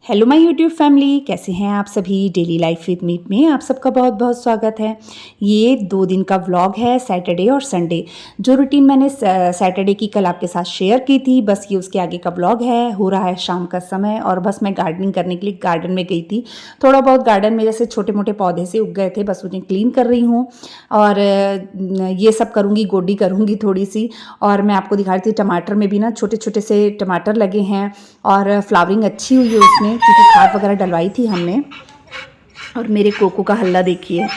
Hello my YouTube family, कैसे हैं आप सभी। डेली लाइफ विद मीट में आप सबका बहुत बहुत स्वागत है। ये 2 दिन का व्लॉग है, सैटरडे और संडे। जो रूटीन मैंने सैटरडे की कल आपके साथ शेयर की थी, बस ये उसके आगे का व्लॉग है। हो रहा है शाम का समय और बस मैं गार्डनिंग करने के लिए गार्डन में गई थी। थोड़ा बहुत गार्डन में जैसे छोटे मोटे पौधे से उग गए थे, बस उन्हें क्लीन कर रही हूँ और ये सब करूँगी, गोडी करूँगी थोड़ी सी। और मैं आपको दिखा रही थी टमाटर में भी ना छोटे छोटे से टमाटर लगे हैं और फ्लावरिंग अच्छी हुई है उसमें, क्योंकि खाद वगैरह डलवाई थी हमने। और मेरे कोको का हल्ला देखिए।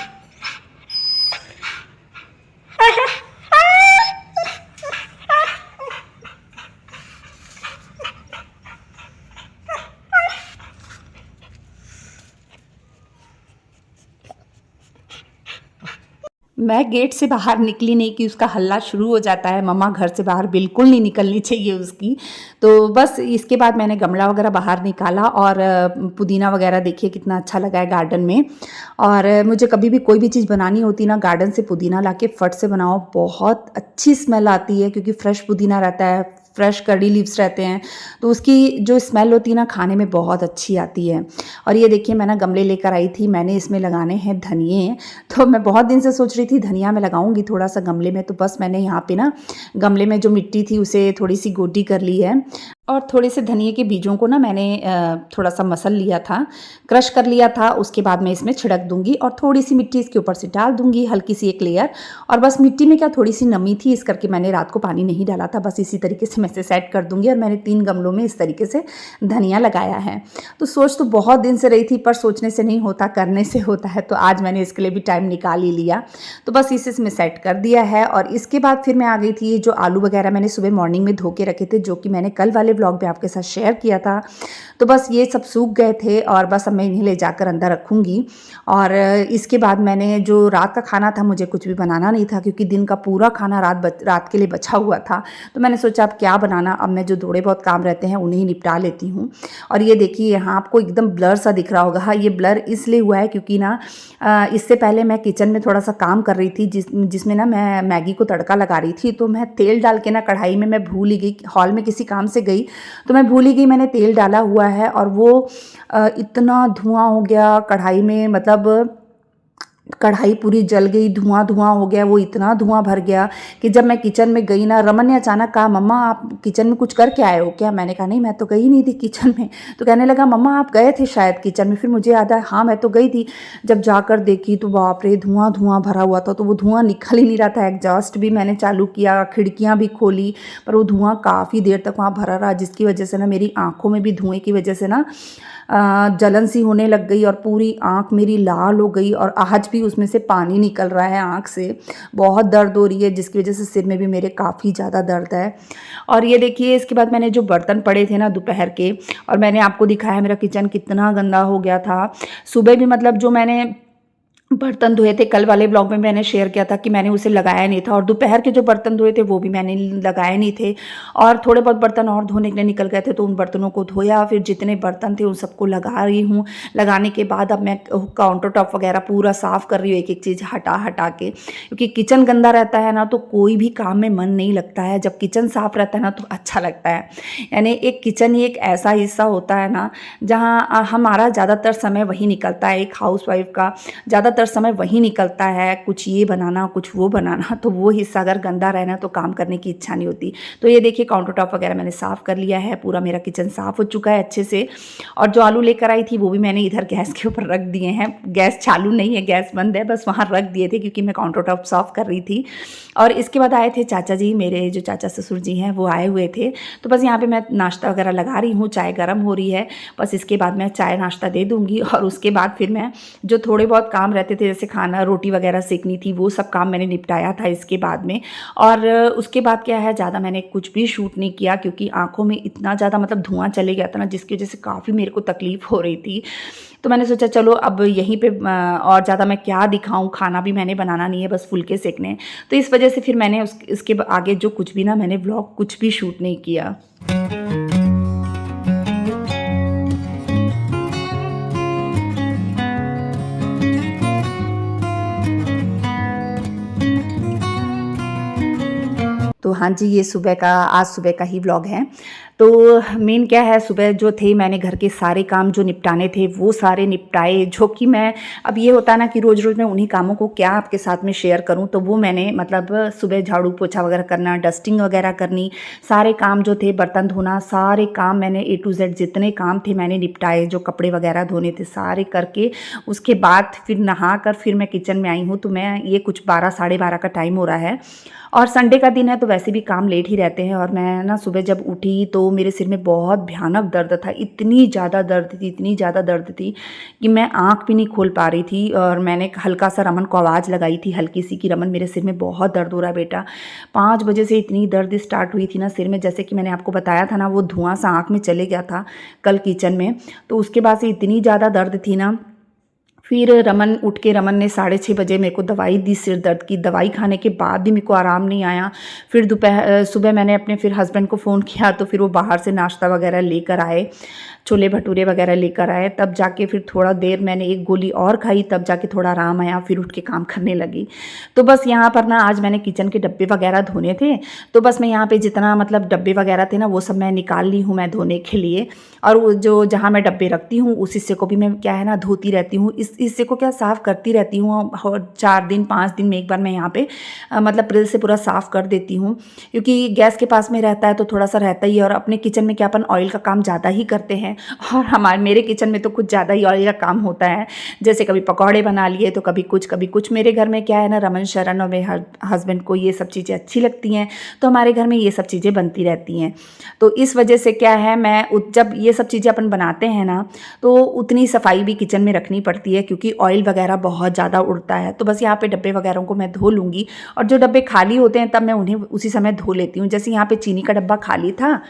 मैं गेट से बाहर निकली नहीं कि उसका हल्ला शुरू हो जाता है। मम्मा घर से बाहर बिल्कुल नहीं निकलनी चाहिए उसकी। तो बस इसके बाद मैंने गमला वगैरह बाहर निकाला और पुदीना वगैरह देखिए कितना अच्छा लगा है गार्डन में। और मुझे कभी भी कोई भी चीज़ बनानी होती ना, गार्डन से पुदीना लाके फट से बनाओ, बहुत अच्छी स्मेल आती है, क्योंकि फ्रेश पुदीना रहता है, फ्रेश कड़ी लीव्स रहते हैं, तो उसकी जो स्मेल होती है ना, खाने में बहुत अच्छी आती है। और ये देखिए मैं ना गमले लेकर आई थी, मैंने इसमें लगाने हैं धनिए। तो मैं बहुत दिन से सोच रही थी धनिया मैं लगाऊंगी थोड़ा सा गमले में, तो बस मैंने यहाँ पे ना गमले में जो मिट्टी थी उसे थोड़ी सी गोडी कर ली है। और थोड़े से धनिए के बीजों को ना मैंने थोड़ा सा मसल लिया था, क्रश कर लिया था। उसके बाद मैं इसमें छिड़क दूंगी और थोड़ी सी मिट्टी इसके ऊपर से डाल दूंगी, हल्की सी एक लेयर। और बस मिट्टी में क्या थोड़ी सी नमी थी, इस करके मैंने रात को पानी नहीं डाला था। बस इसी तरीके से मैं इसे सेट कर दूंगी। और मैंने 3 गमलों में इस तरीके से धनिया लगाया है। तो सोच तो बहुत दिन से रही थी, पर सोचने से नहीं होता, करने से होता है। तो आज मैंने इसके लिए भी टाइम निकाल ही लिया। तो बस इसे इसमें सेट कर दिया है। और इसके बाद फिर मैं आ गई थी, जो आलू वगैरह मैंने सुबह मॉर्निंग में धो के रखे थे, जो कि मैंने कल वाले ब्लॉग में आपके साथ शेयर किया था। तो बस ये सब सूख गए थे और बस अब मैं इन्हें ले जाकर अंदर रखूँगी। और इसके बाद मैंने जो रात का खाना था, मुझे कुछ भी बनाना नहीं था, क्योंकि दिन का पूरा खाना रात के लिए बचा हुआ था। तो मैंने सोचा अब क्या बनाना, अब मैं जो थोड़े बहुत काम रहते हैं उन्हें ही निपटा लेती हूँ। और ये देखिए यहाँ आपको एकदम ब्लर सा दिख रहा होगा। हाँ, ये ब्लर इसलिए हुआ है क्योंकि ना इससे पहले मैं किचन में थोड़ा सा काम कर रही थी, जिसमें ना मैं मैगी को तड़का लगा रही थी। तो मैं तेल डाल के ना कढ़ाई में मैं भूल ही गई, हॉल में किसी काम से गई तो मैं भूल ही गई मैंने तेल डाला हुआ है। और वो इतना धुआं हो गया कढ़ाई में, मतलब कढ़ाई पूरी जल गई, धुआं धुआं हो गया। वो इतना धुआं भर गया कि जब मैं किचन में गई ना, रमन ने अचानक कहा मम्मा आप किचन में कुछ करके आए हो क्या। मैंने कहा नहीं, मैं तो गई नहीं थी किचन में। तो कहने लगा मम्मा आप गए थे शायद किचन में। फिर मुझे याद आया हाँ मैं तो गई थी। जब जाकर देखी तो बाप रे, धुआं धुआं भरा हुआ था। तो वो धुआं निकल ही नहीं रहा था। एग्जॉस्ट भी मैंने चालू किया, खिड़कियाँ भी खोली, पर वो धुआं काफ़ी देर तक वहाँ भरा रहा, जिसकी वजह से ना मेरी आँखों में भी धुएँ की वजह से ना जलन सी होने लग गई और पूरी आँख मेरी लाल हो गई। और आज भी उसमें से पानी निकल रहा है आँख से, बहुत दर्द हो रही है, जिसकी वजह से सिर में भी मेरे काफ़ी ज़्यादा दर्द है। और ये देखिए इसके बाद मैंने जो बर्तन पड़े थे ना दोपहर के, और मैंने आपको दिखाया मेरा किचन कितना गंदा हो गया था। सुबह भी मतलब जो मैंने बर्तन धोए थे, कल वाले ब्लॉग में मैंने शेयर किया था कि मैंने उसे लगाया नहीं था। और दोपहर के जो बर्तन धोए थे वो भी मैंने लगाए नहीं थे। और थोड़े बहुत बर्तन और धोने के लिए निकल गए थे, तो उन बर्तनों को धोया। फिर जितने बर्तन थे उन सबको लगा रही हूँ। लगाने के बाद अब मैं काउंटर टॉप वगैरह पूरा साफ़ कर रही हूँ, एक एक चीज़ हटा हटा के, क्योंकि किचन गंदा रहता है ना तो कोई भी काम में मन नहीं लगता है। जब किचन साफ़ रहता है ना तो अच्छा लगता है। यानी एक किचन ही एक ऐसा हिस्सा होता है ना जहाँ हमारा ज़्यादातर समय वही निकलता है। एक हाउसवाइफ का ज़्यादातर समय वही निकलता है, कुछ ये बनाना कुछ वो बनाना। तो वो हिस्सा अगर गंदा रहना तो काम करने की इच्छा नहीं होती। तो ये देखिए काउंटर टॉप वगैरह मैंने साफ़ कर लिया है, पूरा मेरा किचन साफ़ हो चुका है अच्छे से। और जो आलू लेकर आई थी वो भी मैंने इधर गैस के ऊपर रख दिए हैं। गैस चालू नहीं है, गैस बंद है, बस वहाँ रख दिए थे क्योंकि मैं काउंटर टॉप साफ़ कर रही थी। और इसके बाद आए थे चाचा जी, मेरे जो चाचा ससुर जी हैं वो आए हुए थे। तो बस यहाँ पे मैं नाश्ता वगैरह लगा रही हूँ, चाय गर्म हो रही है। बस इसके बाद मैं चाय नाश्ता दे दूँगी और उसके बाद फिर मैं जो थोड़े बहुत काम रहते थे, जैसे खाना रोटी वगैरह सेकनी थी, वो सब काम मैंने निपटाया था इसके बाद में। और उसके बाद क्या है, ज़्यादा मैंने कुछ भी शूट नहीं किया, क्योंकि आँखों में इतना ज़्यादा मतलब धुआं चले गया था ना, जिसकी वजह से काफ़ी मेरे को तकलीफ़ हो रही थी। तो मैंने सोचा चलो अब यहीं पे और ज़्यादा मैं क्या दिखाऊं, खाना भी मैंने बनाना नहीं है, बस फुलके सेकने। तो इस वजह से फिर मैंने इसके आगे जो कुछ भी ना मैंने व्लॉग कुछ भी शूट नहीं किया। तो हाँ जी, ये आज सुबह का ही व्लॉग है। तो मेन क्या है, सुबह जो थे मैंने घर के सारे काम जो निपटाने थे वो सारे निपटाए, जो कि मैं, अब ये होता है ना कि रोज़ रोज़ मैं उन्हीं कामों को क्या आपके साथ में शेयर करूं, तो वो मैंने मतलब सुबह झाड़ू पोछा वगैरह करना, डस्टिंग वगैरह करनी, सारे काम जो थे, बर्तन धोना, सारे काम मैंने A to Z जितने काम थे मैंने निपटाए, जो कपड़े वगैरह धोने थे सारे करके उसके बाद फिर नहा कर फिर मैं किचन में आई हूँ। तो मैं ये कुछ 12 साढ़े 12 का टाइम हो रहा है और संडे का दिन है तो वैसे भी काम लेट ही रहते हैं। और मैं ना सुबह जब उठी तो मेरे सिर में बहुत भयानक दर्द था, इतनी ज़्यादा दर्द थी, इतनी ज़्यादा दर्द थी कि मैं आँख भी नहीं खोल पा रही थी। और मैंने हल्का सा रमन को आवाज़ लगाई थी हल्की सी कि रमन मेरे सिर में बहुत दर्द हो रहा है बेटा। 5 बजे से इतनी दर्द स्टार्ट हुई थी ना सिर में, जैसे कि मैंने आपको बताया था ना वो धुआं सा आँख में चले गया था कल किचन में। तो उसके बाद से इतनी ज़्यादा दर्द थी ना, फिर रमन उठ के, रमन ने 6:30 बजे मेरे को दवाई दी सिर दर्द की। दवाई खाने के बाद भी मेरे को आराम नहीं आया। फिर सुबह मैंने अपने फिर हस्बैंड को फ़ोन किया तो फिर वो बाहर से नाश्ता वगैरह लेकर आए, छोले भटूरे वगैरह लेकर आए। तब जाके फिर थोड़ा देर मैंने एक गोली और खाई, तब जाके थोड़ा आराम आया, फिर उठ के काम करने लगी। तो बस यहाँ पर ना आज मैंने किचन के डब्बे वगैरह धोने थे, तो बस मैं यहाँ पे जितना मतलब डब्बे वगैरह थे ना वो सब मैं निकाल ली हूँ मैं धोने के लिए। और वो जो जहाँ मैं डब्बे रखती हूँ उस हिस्से को भी मैं क्या है ना धोती रहती हूँ, इस हिस्से को क्या साफ़ करती रहती हूँ। और 4 दिन 5 दिन में एक बार मैं यहाँ पे मतलब प्रेस से पूरा साफ़ कर देती हूँ, क्योंकि गैस के पास में रहता है तो थोड़ा सा रहता ही है। और अपने किचन में क्या अपन ऑयल का काम ज़्यादा ही करते हैं, और मेरे किचन में तो कुछ ज़्यादा ही ऑयल का काम होता है। जैसे कभी पकौड़े बना लिए तो कभी कुछ। मेरे घर में क्या है ना, रमन शरण और मेरे हस्बैंड को ये सब चीज़ें अच्छी लगती हैं, तो हमारे घर में ये सब चीज़ें बनती रहती हैं। तो इस वजह से क्या है, मैं जब ये सब चीज़ें अपन बनाते हैं ना तो उतनी सफाई भी किचन में रखनी पड़ती है, क्योंकि ऑयल वगैरह बहुत ज़्यादा उड़ता है। तो बस यहाँ पे डब्बे वगैरह को मैं धो लूँगी, और जो डब्बे खाली होते हैं तब मैं उन्हें उसी समय धो लेती हूँ। जैसे यहाँ पे चीनी का डब्बा खाली था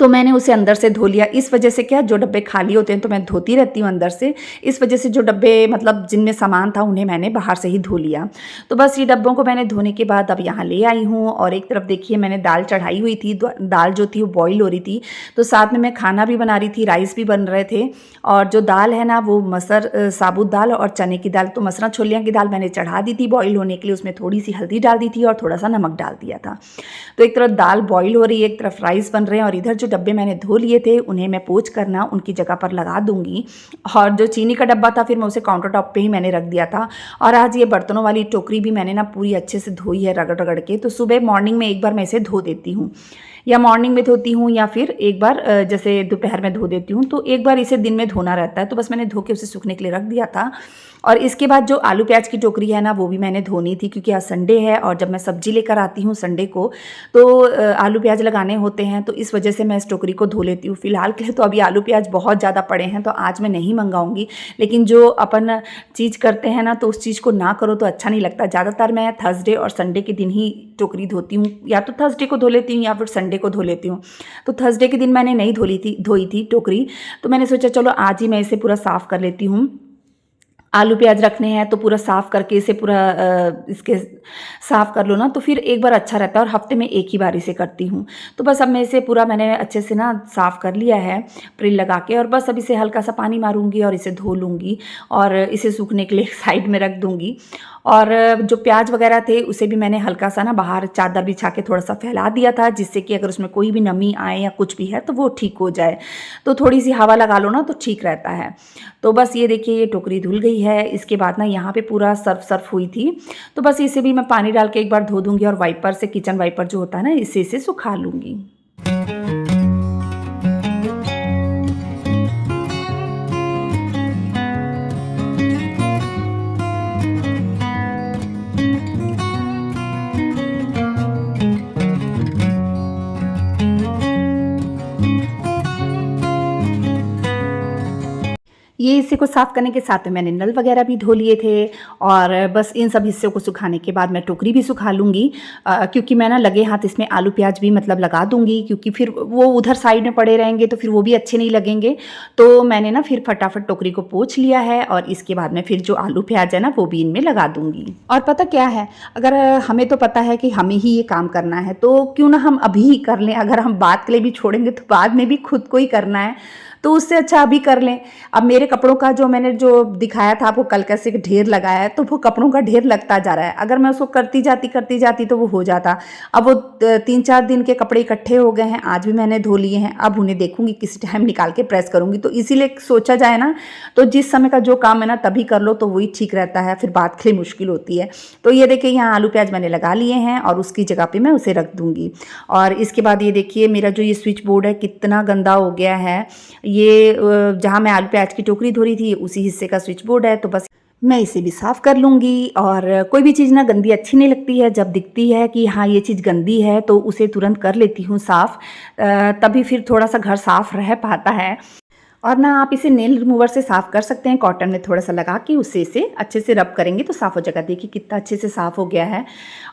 तो मैंने उसे अंदर से धो लिया। इस वजह से क्या, जो डब्बे खाली होते हैं तो मैं धोती रहती हूँ अंदर से, इस वजह से जो डब्बे मतलब जिनमें सामान था उन्हें मैंने बाहर से ही धो लिया। तो बस ये डब्बों को मैंने धोने के बाद अब यहाँ ले आई हूँ। और एक तरफ देखिए मैंने दाल चढ़ाई हुई थी, दाल जो थी वो बॉईल हो रही थी, तो साथ में मैं खाना भी बना रही थी, राइस भी बन रहे थे। और जो दाल है ना वो मसर साबुत दाल और चने की दाल, तो मसरा छोलियाँ की दाल मैंने चढ़ा दी थी बॉईल होने के लिए, उसमें थोड़ी सी हल्दी डाल दी थी और थोड़ा सा नमक डाल दिया था। तो एक तरफ दाल बॉईल हो रही है, एक तरफ राइस बन रहे हैं, और इधर जो डब्बे मैंने धो लिए थे उन्हें मैं पोंछ कर ना उनकी जगह पर लगा दूंगी। और जो चीनी का डब्बा था फिर मैं उसे काउंटर टॉप पे ही मैंने रख दिया था। और आज ये बर्तनों वाली टोकरी भी मैंने ना पूरी अच्छे से धोई है रगड़ रगड़ के। तो सुबह मॉर्निंग में एक बार मैं इसे धो देती हूँ, या मॉर्निंग में धोती हूँ या फिर एक बार जैसे दोपहर में धो देती हूँ। तो एक बार इसे दिन में धोना रहता है, तो बस मैंने धो के उसे सूखने के लिए रख दिया था। और इसके बाद जो आलू प्याज की टोकरी है ना वो भी मैंने धोनी थी, क्योंकि आज संडे है और जब मैं सब्जी लेकर आती हूँ संडे को तो आलू प्याज लगाने होते हैं, तो इस वजह से मैं इस टोकरी को धो लेती हूँ। फिलहाल के लिए तो अभी आलू प्याज बहुत ज़्यादा पड़े हैं तो आज मैं नहीं मंगाऊंगी, लेकिन जो अपन चीज़ करते हैं ना तो उस चीज़ को ना करो तो अच्छा नहीं लगता। ज़्यादातर मैं थर्सडे और संडे के दिन ही टोकरी धोती हूँ, या तो थर्सडे को धो लेती हूँ या फिर संडे को धो लेती हूँ। तो थर्सडे के दिन मैंने नहीं धोई थी टोकरी, तो मैंने सोचा चलो आज ही मैं इसे पूरा साफ़ कर लेती हूँ। आलू प्याज रखने हैं तो पूरा साफ़ करके इसे पूरा इसके साफ़ कर लो ना तो फिर एक बार अच्छा रहता है, और हफ्ते में एक ही बार इसे करती हूँ। तो बस अब मैं इसे पूरा मैंने अच्छे से ना साफ़ कर लिया है प्रिल लगा के, और बस अब इसे हल्का सा पानी मारूंगी और इसे धो लूँगी और इसे सूखने के लिए साइड में रख दूँगी। और जो प्याज वगैरह थे उसे भी मैंने हल्का सा ना बाहर चादर बिछा के थोड़ा सा फैला दिया था, जिससे कि अगर उसमें कोई भी नमी आए या कुछ भी है तो वो ठीक हो जाए। तो थोड़ी सी हवा लगा लो ना तो ठीक रहता है। तो बस ये देखिए ये टोकरी धुल गई है। इसके बाद ना यहाँ पे पूरा सर्फ हुई थी, तो बस इसे भी मैं पानी डाल के एक बार धो दूँगी, और वाइपर से, किचन वाइपर जो होता है ना, इससे इसे सुखा लूँगी। ये हिस्से को साफ़ करने के साथ में मैंने नल वगैरह भी धो लिए थे, और बस इन सब हिस्सों को सुखाने के बाद मैं टोकरी भी सुखा लूँगी, क्योंकि मैं ना लगे हाथ इसमें आलू प्याज भी मतलब लगा दूँगी, क्योंकि फिर वो उधर साइड में पड़े रहेंगे तो फिर वो भी अच्छे नहीं लगेंगे। तो मैंने ना फिर फटाफट टोकरी को पोंछ लिया है, और इसके बाद में फिर जो आलू प्याज है ना वो भी इनमें लगा दूँगी। और पता क्या है, अगर हमें तो पता है कि हमें ही ये काम करना है तो क्यों ना हम अभी ही कर लें। अगर हम बात के लिए भी छोड़ेंगे तो बाद में भी खुद को ही करना है। तो उससे अच्छा अभी कर लें। अब मेरे कपड़ों का जो मैंने जो दिखाया था आपको कल कैसे ढेर लगाया है, तो वो कपड़ों का ढेर लगता जा रहा है। अगर मैं उसको करती जाती तो वो हो जाता। अब वो 3-4 दिन के कपड़े इकट्ठे हो गए हैं, आज भी मैंने धो लिए हैं, अब उन्हें देखूंगी किसी टाइम निकाल के प्रेस करूंगी। तो इसीलिए सोचा जाए ना, तो जिस समय का जो काम है ना तभी कर लो तो वही ठीक रहता है, फिर बात के लिए मुश्किल होती है। तो ये देखिए यहाँ आलू प्याज मैंने लगा लिए हैं और उसकी जगह पे मैं उसे रख दूंगी। और इसके बाद ये देखिए मेरा जो ये स्विच बोर्ड है कितना गंदा हो गया है। ये जहाँ मैं आलू प्याज की टोकरी धो रही थी उसी हिस्से का स्विच बोर्ड है, तो बस मैं इसे भी साफ़ कर लूँगी। और कोई भी चीज़ ना गंदी अच्छी नहीं लगती है, जब दिखती है कि हाँ ये चीज़ गंदी है तो उसे तुरंत कर लेती हूँ साफ़, तभी फिर थोड़ा सा घर साफ़ रह पाता है। और ना आप इसे नेल रिमूवर से साफ़ कर सकते हैं, कॉटन में थोड़ा सा लगा के उससे इसे अच्छे से रब करेंगे तो साफ़ हो जाएगा। देखिए कितना अच्छे से साफ़ हो गया है।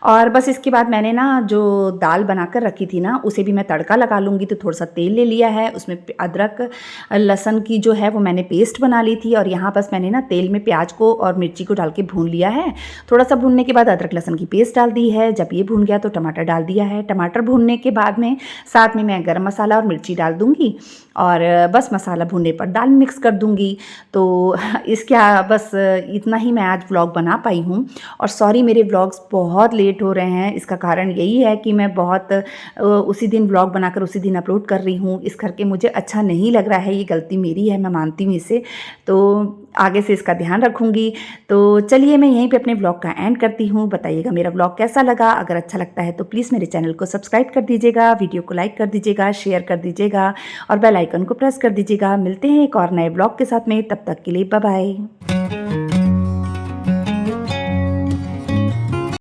और बस इसके बाद मैंने ना जो दाल बनाकर रखी थी ना उसे भी मैं तड़का लगा लूँगी। तो थोड़ा सा तेल ले लिया है, उसमें अदरक लहसुन की जो है वो मैंने पेस्ट बना ली थी और यहाँ बस मैंने ना तेल में प्याज को और मिर्ची को डाल के भून लिया है। थोड़ा सा भूनने के बाद अदरक लहसुन की पेस्ट डाल दी है। जब ये भून गया तो टमाटर डाल दिया है। टमाटर भूनने के बाद में साथ में मैं गरम मसाला और मिर्ची डाल दूँगी और बस मसाला भूनने पर दाल मिक्स कर दूँगी। तो इसके बस इतना ही मैं आज व्लॉग बना पाई हूँ। और सॉरी मेरे व्लॉग्स बहुत लेट हो रहे हैं, इसका कारण यही है कि मैं बहुत उसी दिन व्लॉग बनाकर उसी दिन अपलोड कर रही हूँ। इस करके मुझे अच्छा नहीं लग रहा है, ये गलती मेरी है, मैं मानती हूँ इसे। तो आगे से इसका ध्यान रखूँगी। तो चलिए मैं यहीं पे अपने व्लॉग का एंड करती हूँ। बताइएगा मेरा व्लॉग कैसा लगा। अगर अच्छा लगता है तो प्लीज़ मेरे चैनल को सब्सक्राइब कर दीजिएगा, वीडियो को लाइक कर दीजिएगा, शेयर कर दीजिएगा और बेल आइकन को प्रेस कर दीजिएगा। मिलते हैं एक और नए व्लॉग के साथ में, तब तक के लिए बाय बाय।